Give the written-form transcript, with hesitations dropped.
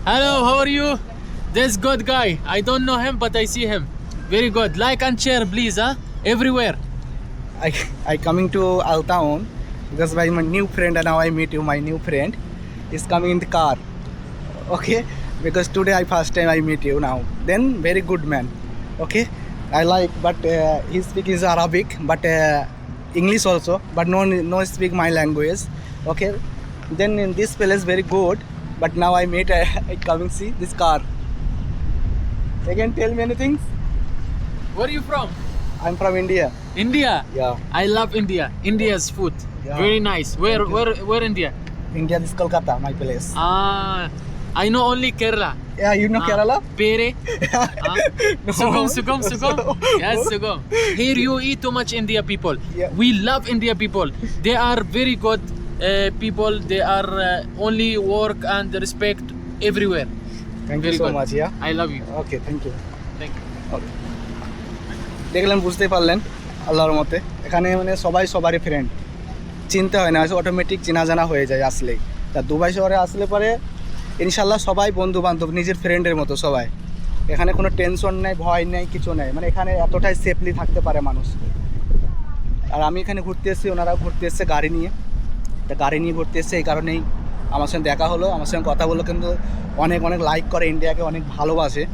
Hello, how are you? This good guy. I don't know him, but I see him. Very good. Like and share, please, huh? Everywhere. I coming to Al Town because my new friend, and now I meet you. My new friend is coming in the car. Okay, because today I first time I meet you now. Then very good man. Okay, I like, but he speak is Arabic, but English also, but no speak my language. Okay, then in this place very good, but now I meet I coming see this car. You can tell me anything? Where are you from? I'm from India. India. Yeah, I love India. India's food. Yeah. Very nice. Where India? India is Kolkata, my place. I know only Kerala. Yeah, you know Kerala? Pere. No. Sugum. Yes, Sugum. Here you eat too much India people. Yeah. We love India people. They are very good people. They are only work and respect everywhere. Thank Very you so good. much. Yeah. I love you. Okay, thank you. Thank you. Okay. দেখলেন, বুঝতে পারলেন আল্লাহর মতে এখানে মানে সবাই সবারই friend, চিনতে হয় না, অটোমেটিক চেনা জানা হয়ে যায় আসলেই। তা দুবাই শহরে আসলে পরে ইনশাল্লাহ সবাই বন্ধু বান্ধব, নিজের ফ্রেন্ডের মতো সবাই। এখানে কোনো টেনশন নেই, ভয় নেই, কিছু নেই, মানে এখানে এতটাই সেফলি থাকতে পারে মানুষ। আর আমি এখানে ঘুরতে এসেছি, ওনারাও ঘুরতে এসছে গাড়ি নিয়ে, তা গাড়ি নিয়ে ঘুরতে এসছে, এই কারণেই আমার সঙ্গে দেখা হলো, আমার সঙ্গে কথা বললো, কিন্তু অনেক লাইক করে, ইন্ডিয়াকে অনেক ভালোবাসে।